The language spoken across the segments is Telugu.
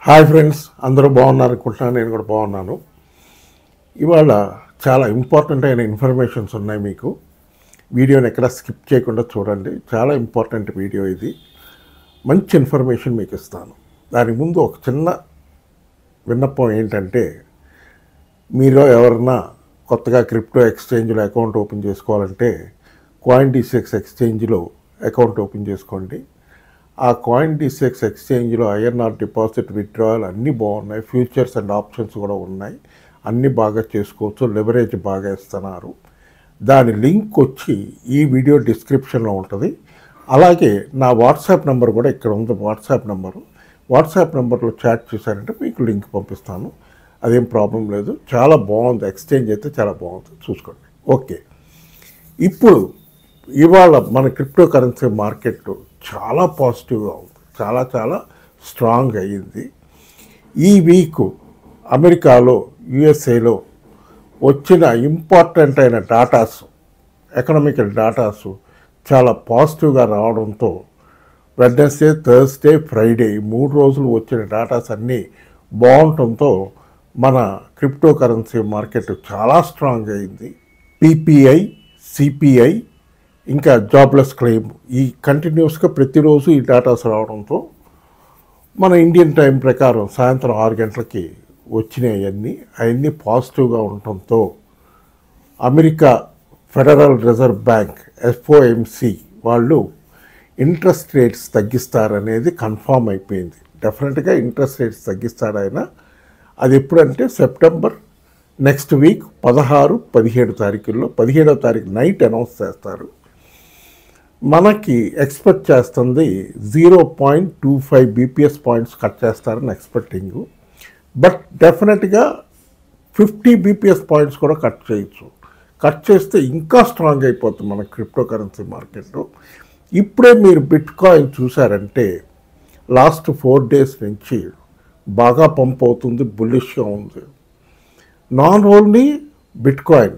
హాయ్ ఫ్రెండ్స్, అందరూ బాగున్నారు అనుకుంటున్నాను. నేను కూడా బాగున్నాను. ఇవాళ చాలా ఇంపార్టెంట్ అయిన ఇన్ఫర్మేషన్స్ ఉన్నాయి. మీకు వీడియోని ఎక్కడ స్కిప్ చేయకుండా చూడండి. చాలా ఇంపార్టెంట్ వీడియో ఇది. మంచి ఇన్ఫర్మేషన్ మీకు ఇస్తాను. దానికి ముందు ఒక చిన్న విన్నపం ఏంటంటే, మీరు ఎవరన్నా కొత్తగా క్రిప్టో ఎక్స్చేంజ్లో అకౌంట్ ఓపెన్ చేసుకోవాలంటే CoinDCX ఎక్స్చేంజ్లో అకౌంట్ ఓపెన్ చేసుకోండి. ఆ CoinDCX ఎక్స్చేంజ్లో ఐఎన్ఆర్ డిపాజిట్, విత్డ్రాయల్ అన్నీ బాగున్నాయి. ఫ్యూచర్స్ అండ్ ఆప్షన్స్ కూడా ఉన్నాయి. అన్నీ బాగా చేసుకోవచ్చు. లెవరేజ్ బాగా ఇస్తున్నారు. దాని లింక్ వచ్చి ఈ వీడియో డిస్క్రిప్షన్లో ఉంటుంది. అలాగే నా వాట్సాప్ నెంబర్ కూడా ఇక్కడ ఉంది. వాట్సాప్ నెంబర్లో చాట్ చేశారంటే మీకు లింక్ పంపిస్తాను. అదేం ప్రాబ్లం లేదు. చాలా బాగుంది. ఎక్స్చేంజ్ అయితే చాలా బాగుంది. చూసుకోండి. ఓకే, ఇప్పుడు ఇవాళ మన క్రిప్టో కరెన్సీ మార్కెట్ చాలా పాజిటివ్గా ఉంది. చాలా స్ట్రాంగ్ అయ్యింది. ఈ వీక్ అమెరికాలో, యుఎస్ఏలో వచ్చిన ఇంపార్టెంట్ అయిన డాటాస్, ఎకనామికల్ డాటాస్ చాలా పాజిటివ్గా రావడంతో వెడ్నెస్డే, థర్స్డే, ఫ్రైడే ఈ 3 రోజులు వచ్చిన డాటాస్ అన్నీ బాగుండటంతో మన క్రిప్టో కరెన్సీ మార్కెట్ చాలా స్ట్రాంగ్ అయింది. పిపిఐ, సిపిఐ, ఇంకా జాబ్లెస్ క్లెయిమ్ ఈ కంటిన్యూస్గా ప్రతిరోజు ఈ డాటాస్ రావడంతో మన ఇండియన్ టైం ప్రకారం సాయంత్రం 6 గంటలకి వచ్చినాయి. అవన్నీ పాజిటివ్గా ఉండటంతో America federal reserve bank FOMC వాళ్ళు ఇంట్రెస్ట్ రేట్స్ తగ్గిస్తారనేది కన్ఫామ్ అయిపోయింది. డెఫినెట్గా ఇంట్రెస్ట్ రేట్స్ తగ్గిస్తాడు ఆయన. అది ఎప్పుడంటే సెప్టెంబర్ నెక్స్ట్ వీక్ 16, 17 తారీఖుల్లో, 17వ తారీఖు నైట్ అనౌన్స్ చేస్తారు. మనకి ఎక్స్పెక్ట్ చేస్తుంది 0.25 BPS పాయింట్స్ కట్ చేస్తారని ఎక్స్పెక్టింగ్. బట్ డెఫినెట్గా 50 BPS పాయింట్స్ కూడా కట్ చేయొచ్చు. కట్ చేస్తే ఇంకా స్ట్రాంగ్ అయిపోతుంది మన క్రిప్టో కరెన్సీ మార్కెట్. ఇప్పుడే మీరు బిట్ కాయిన్ చూసారంటే లాస్ట్ 4 డేస్ నుంచి బాగా పంప్ అవుతుంది, బుల్లిష్గా ఉంది. Non only bit coin,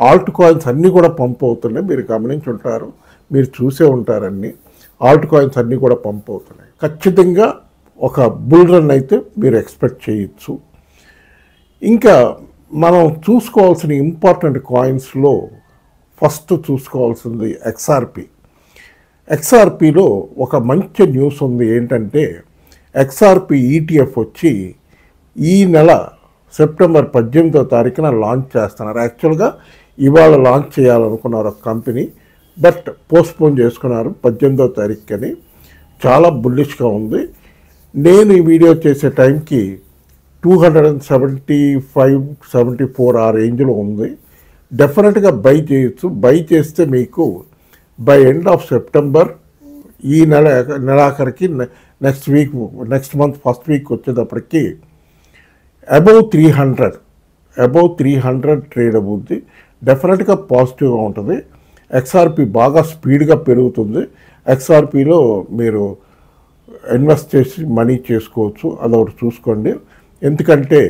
Alt coins అన్నీ కూడా పంప్ అవుతున్నాయి. మీరు గమనించి ఉంటారు, మీరు చూసే ఉంటారన్నీ. ఆల్ట్ కాయిన్స్ అన్నీ కూడా పంప్ అవుతున్నాయి. ఖచ్చితంగా ఒక బుల్ రన్ అయితే మీరు ఎక్స్పెక్ట్ చేయొచ్చు. ఇంకా మనం చూసుకోవాల్సిన ఇంపార్టెంట్ కాయిన్స్లో ఫస్ట్ చూసుకోవాల్సింది XRPలో ఒక మంచి న్యూస్ ఉంది. ఏంటంటే XRP ETF వచ్చి ఈ నెల సెప్టెంబర్ 18వ తారీఖున లాంచ్ చేస్తున్నారు. యాక్చువల్గా ఇవాళ లాంచ్ చేయాలనుకున్నారు ఒక కంపెనీ, బట్ పోస్ట్పోన్ చేసుకున్నారు 18వ తారీఖుని. చాలా బుల్లిష్గా ఉంది. నేను ఈ వీడియో చేసే టైంకి 275-74 ఆ రేంజ్లో ఉంది. డెఫినెట్గా బై చేయొచ్చు. బై చేస్తే మీకు బై ఎండ్ ఆఫ్ సెప్టెంబర్, ఈ నెలాఖరికి నెక్స్ట్ మంత్ ఫస్ట్ వీక్ వచ్చేటప్పటికి అబౌవ్ 300 ట్రేడ్ అవుతుంది. డెఫినెట్గా పాజిటివ్గా ఉంటుంది. XRP బాగా స్పీడ్గా పెరుగుతుంది. XRPలో మీరు ఇన్వెస్ట్ చేసి మనీ చేసుకోవచ్చు. అదొకటి చూసుకోండి. ఎందుకంటే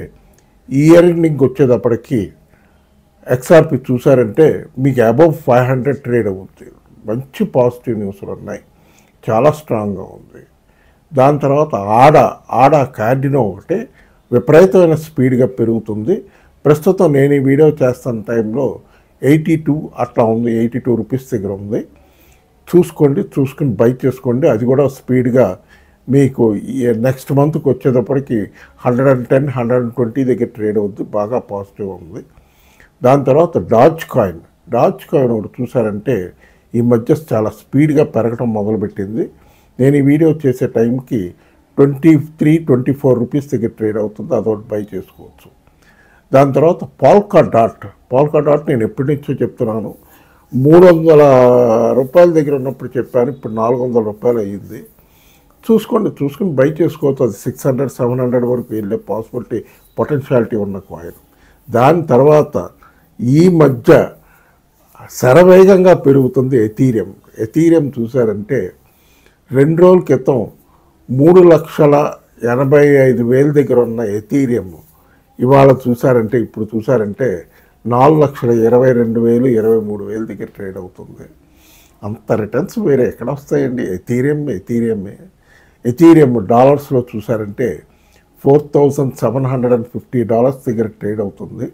ఇయర్ ఎండింగ్ వచ్చేటప్పటికి XRP చూసారంటే మీకు అబౌవ్ 500 ట్రేడ్ అవుతుంది. మంచి పాజిటివ్ న్యూస్లు ఉన్నాయి. చాలా స్ట్రాంగ్గా ఉంది. దాని తర్వాత ఆడా కార్డినో ఒకటి విపరీతమైన స్పీడ్గా పెరుగుతుంది. ప్రస్తుతం నేను ఈ వీడియో చేస్తున్న టైంలో 82 అట్లా ఉంది. 82 రూపీస్ దగ్గర ఉంది. చూసుకుని బై చేసుకోండి. అది కూడా స్పీడ్గా మీకు నెక్స్ట్ మంత్కి వచ్చేటప్పటికి 110-120 దగ్గర ట్రేడ్ అవుతుంది. బాగా పాజిటివ్ ఉంది. దాని తర్వాత డాజ్ కాయిన్ ఒకటి చూసారంటే ఈ మధ్య చాలా స్పీడ్గా పెరగడం మొదలుపెట్టింది. నేను ఈ వీడియో చేసే టైంకి 23-24 రూపీస్ దగ్గర ట్రేడ్ అవుతుంది. అదొకటి బై చేసుకోవచ్చు. దాని తర్వాత పాల్కా డాట్ నేను ఎప్పటి నుంచో చెప్తున్నాను. 300 రూపాయల దగ్గర ఉన్నప్పుడు చెప్పాను. ఇప్పుడు 400 రూపాయలు అయ్యింది. చూసుకుని బై చేసుకోవచ్చు. అది 600-700 వరకు వెళ్ళే పొటెన్షియాలిటీ ఉన్న కాయిన్. దాని తర్వాత ఈ మధ్య శరవేగంగా పెరుగుతుంది ఎథీరియం చూసారంటే 2 రోజుల క్రితం 3,85,000 దగ్గర ఉన్న ఎథీరియం ఇవాళ చూసారంటే, ఇప్పుడు చూసారంటే 4,22,000, 23,000 దగ్గర ట్రేడ్ అవుతుంది. అంత రిటర్న్స్ వేరే ఎక్కడ వస్తాయండి? ఎథీరియం డాలర్స్లో చూసారంటే $4,750 దగ్గర ట్రేడ్ అవుతుంది.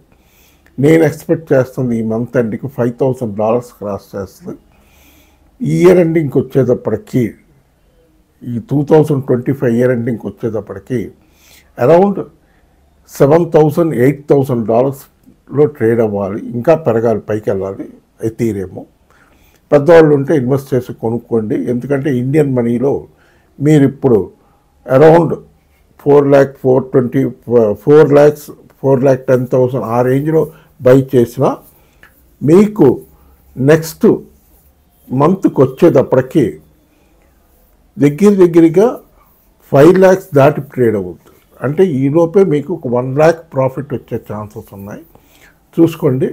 నేను ఎక్స్పెక్ట్ చేస్తుంది ఈ మంత్ ఎండ్కి $5,000 క్రాస్ చేస్తుంది. ఈ ఇయర్ ఎండింగ్కి వచ్చేటప్పటికి, ఈ 2025 ఇయర్ ఎండింగ్కి వచ్చేటప్పటికి అరౌండ్ $7,000-8,000లో ట్రేడ్ అవ్వాలి. ఇంకా పెరగాలి, పైకి వెళ్ళాలి. ఎథీరియం పెద్దవాళ్ళు ఉంటే ఇన్వెస్ట్ చేసి కొనుక్కోండి. ఎందుకంటే ఇండియన్ మనీలో మీరు ఇప్పుడు అరౌండ్ 4,10,000 ఆ రేంజ్లో బై చేసిన మీకు నెక్స్ట్ మంత్కి వచ్చేటప్పటికి దగ్గరగా 5 lakhs దాటి ట్రేడ్ అవుతుంది. అంటే ఈలోపే మీకు ఒక 1 lakh ప్రాఫిట్ వచ్చే ఛాన్సెస్ ఉన్నాయి. చూసుకోండి.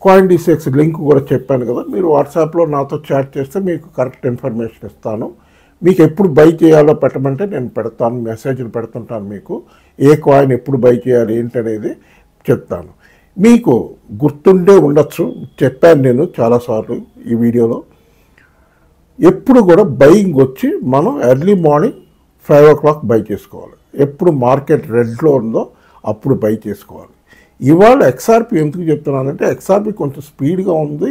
CoinDCX లింక్ కూడా చెప్పాను కదా, మీరు వాట్సాప్లో నాతో చాట్ చేస్తే మీకు కరెక్ట్ ఇన్ఫర్మేషన్ ఇస్తాను. మీకు ఎప్పుడు బై చేయాలో పెట్టమంటే నేను పెడతాను, మెసేజ్లు పెడుతుంటాను. మీకు ఏ కాయిన్ ఎప్పుడు బై చేయాలి ఏంటనేది చెప్తాను. మీకు గుర్తుండే ఉండొచ్చు, చెప్పాను నేను చాలాసార్లు ఈ వీడియోలో. ఎప్పుడు కూడా బయింగ్ వచ్చి మనం ఎర్లీ మార్నింగ్ 5 o'clock బై చేసుకోవాలి. ఎప్పుడు మార్కెట్ రెడ్లో ఉందో అప్పుడు బై చేసుకోవాలి. ఇవాళ XRP ఎందుకు చెప్తున్నానంటే XRP కొంచెం స్పీడ్గా ఉంది.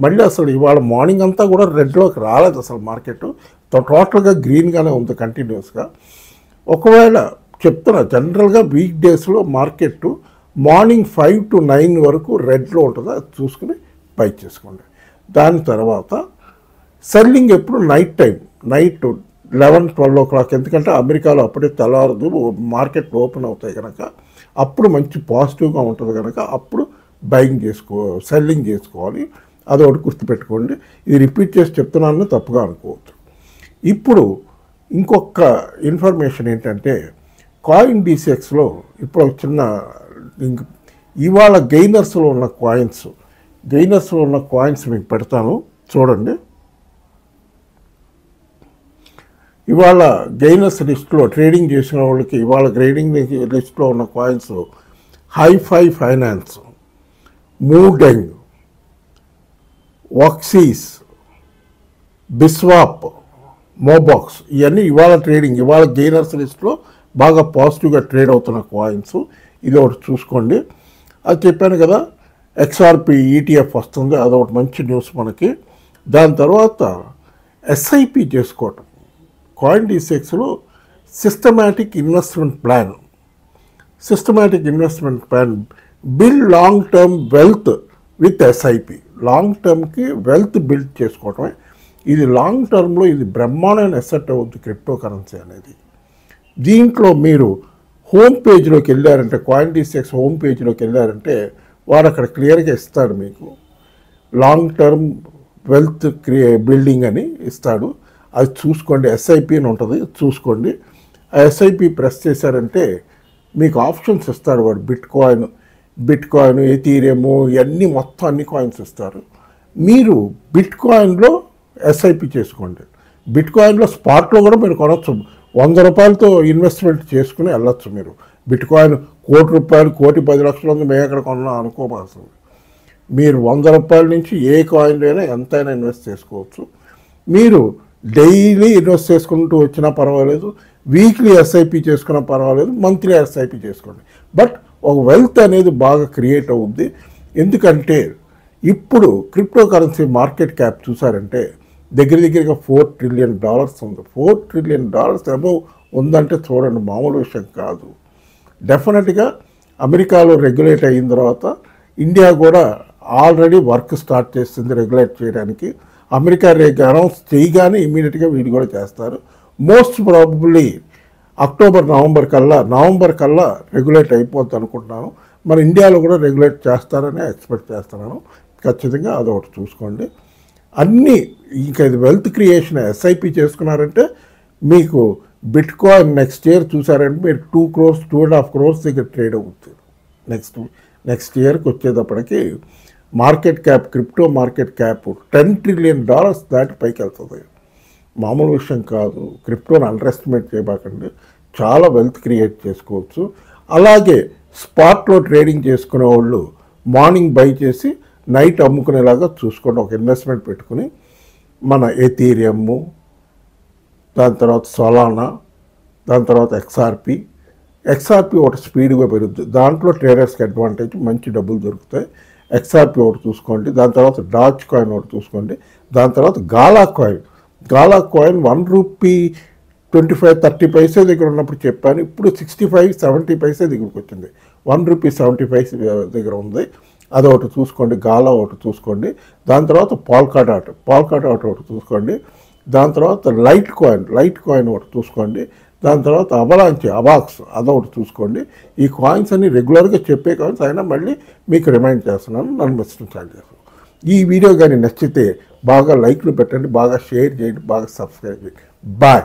మళ్ళీ అసలు ఇవాళ మార్నింగ్ అంతా కూడా రెడ్లోకి రాలేదు అసలు మార్కెట్, టోటల్గా గ్రీన్గానే ఉంది కంటిన్యూస్గా. ఒకవేళ చెప్తున్నా, జనరల్గా వీక్ డేస్లో మార్కెట్ మార్నింగ్ 5 to 9 వరకు రెడ్లో ఉంటుంది. అది చూసుకుని బై చేసుకోండి. దాని తర్వాత సెల్లింగ్ ఎప్పుడు నైట్ టైం, నైట్ 11-12 o'clock. ఎందుకంటే అమెరికాలో అప్పుడే తెల్లారదు, మార్కెట్ ఓపెన్ అవుతాయి కనుక అప్పుడు మంచి పాజిటివ్గా ఉంటుంది కనుక అప్పుడు సెల్లింగ్ చేసుకోవాలి. అదొకటి గుర్తుపెట్టుకోండి. ఇది రిపీట్ చేసి చెప్తున్నాను, తప్పుగా అనుకోవద్దు. ఇప్పుడు ఇంకొక ఇన్ఫర్మేషన్ ఏంటంటే CoinDCXలో ఇప్పుడు ఒక చిన్న ఇవాళ గెయినర్స్లో ఉన్న కాయిన్స్ మీకు పెడతాను చూడండి. ఇవాళ గెయినర్స్ లిస్ట్లో ట్రేడింగ్ చేసిన వాళ్ళకి ఇవాళ గ్రేడింగ్ లిస్ట్లో ఉన్న కాయిన్స్ హైఫై ఫైనాన్స్, మూడెంగ్, వాక్సీస్, బిస్వాప్, మోబాక్స్, ఇవన్నీ ఇవాళ గెయినర్స్ లిస్ట్లో బాగా పాజిటివ్గా ట్రేడ్ అవుతున్న కాయిన్స్. ఇది ఒకటి చూసుకోండి. అది చెప్పాను కదా, XRP ETF వస్తుంది, అదొకటి మంచి న్యూస్ మనకి. దాని తర్వాత SIP చేసుకోవటం. CoinDCXలో systematic investment plan build long term wealth with SIP. Long టర్మ్కి వెల్త్ బిల్డ్ చేసుకోవటమే. ఇది లాంగ్ టర్మ్లో ఇది బ్రహ్మాండమైన ఎసెట్ అవుతుంది క్రిప్టో కరెన్సీ అనేది. దీంట్లో మీరు హోమ్ పేజ్లోకి వెళ్ళారంటే, CoinDCX హోమ్ పేజ్లోకి వెళ్ళారంటే వాడు అక్కడ క్లియర్గా ఇస్తాడు మీకు లాంగ్ టర్మ్ వెల్త్ బిల్డింగ్ అని ఇస్తాడు. అది చూసుకోండి. SIP అని ఉంటుంది, చూసుకోండి. ఆ SIP ప్రెస్ చేశారంటే మీకు ఆప్షన్స్ ఇస్తాడు వాడు. బిట్కాయిన్, ఎథీరియం, ఇవన్నీ మొత్తం అన్ని కాయిన్స్ ఇస్తారు. మీరు బిట్కాయిన్లో SIP చేసుకోండి. బిట్కాయిన్లో స్పాట్లో కూడా మీరు కొనవచ్చు. ₹100 ఇన్వెస్ట్మెంట్ చేసుకుని వెళ్ళొచ్చు మీరు. బిట్కాయిన్ ₹1,00,00,000, ₹1,10,00,000 ఉంది, మేము ఎక్కడ కొన్నా అనుకోవాల్సింది. మీరు ₹100 నుంచి ఏ కాయిన్లో అయినా ఎంతైనా ఇన్వెస్ట్ చేసుకోవచ్చు. మీరు డైలీ ఇన్వెస్ట్ చేసుకుంటూ వచ్చినా పర్వాలేదు, వీక్లీ SIP చేసుకున్నా పర్వాలేదు, మంత్లీ SIP చేసుకోండి. బట్ ఒక వెల్త్ అనేది బాగా క్రియేట్ అవుద్ది. ఎందుకంటే ఇప్పుడు క్రిప్టో కరెన్సీ మార్కెట్ క్యాప్ చూసారంటే దగ్గరగా $4 trillion ఉంది. $4 trillion అబౌవ్ ఉందంటే చూడండి, మామూలు విషయం కాదు. డెఫినెట్గా అమెరికాలో రెగ్యులేట్ అయిన తర్వాత ఇండియా కూడా ఆల్రెడీ వర్క్ స్టార్ట్ చేస్తుంది రెగ్యులేట్ చేయడానికి. అమెరికా అనౌన్స్ చేయగానే ఇమీడియట్గా వీళ్ళు కూడా చేస్తారు. మోస్ట్ ప్రాబబ్లీ నవంబర్ కల్లా రెగ్యులేట్ అయిపోద్ది అనుకుంటున్నాను. మన ఇండియాలో కూడా రెగ్యులేట్ చేస్తారని ఎక్స్పెక్ట్ చేస్తున్నాను. ఖచ్చితంగా అదొకటి చూసుకోండి. అన్నీ ఇంకా ఇది వెల్త్ క్రియేషన్. SIP చేసుకున్నారంటే మీకు బిట్కాయిన్ నెక్స్ట్ ఇయర్ చూసారంటే మీరు 2 crores, 2.5 crores దగ్గర ట్రేడ్ అవుతుంది. నెక్స్ట్ ఇయర్కి వచ్చేటప్పటికి market cap, crypto market cap $10 trillion దాటి పైకి వెళ్తుంది. మామూలు విషయం కాదు. క్రిప్టోని అండర్ ఎస్టిమేట్ చేయబాకండి. చాలా వెల్త్ క్రియేట్ చేసుకోవచ్చు. అలాగే స్పాట్లో ట్రేడింగ్ చేసుకునే వాళ్ళు మార్నింగ్ బై చేసి నైట్ అమ్ముకునేలాగా చూసుకోండి. ఒక ఇన్వెస్ట్మెంట్ పెట్టుకుని మన ఎథీరియం, దాని తర్వాత సోలానా, దాని తర్వాత XRP, XRP ఒకటి స్పీడ్గా పెరుగుతుంది, దాంట్లో ట్రేడర్స్కి అడ్వాంటేజ్, మంచి డబ్బులు దొరుకుతాయి. XRP ఒకటి చూసుకోండి. దాని తర్వాత డాచ్ కాయిన్ ఒకటి చూసుకోండి. దాని తర్వాత గాలా కాయిన్ ₹1.25-30 దగ్గర ఉన్నప్పుడు చెప్పాను, ఇప్పుడు 65-70 దగ్గరికి వచ్చింది. ₹1.75 దగ్గర ఉంది. అదొకటి చూసుకోండి, గాలా ఒకటి చూసుకోండి. దాని తర్వాత పాల్కాడాట్ ఒకటి చూసుకోండి. దాని తర్వాత లైట్ కాయిన్ ఒకటి చూసుకోండి. దాని తర్వాత అబాక్స్ అదొకటి చూసుకోండి. ఈ కాయిన్స్ అన్ని రెగ్యులర్గా చెప్పే కాయిన్స్, అయినా మళ్ళీ మీకు రిమైండ్ చేస్తున్నాను, నన్ను మెచ్చుకుంటాను చేస్తాను. ఈ వీడియో కానీ నచ్చితే బాగా లైక్లు పెట్టండి, బాగా షేర్ చేయండి, బాగా సబ్స్క్రైబ్ చేయండి. బాయ్.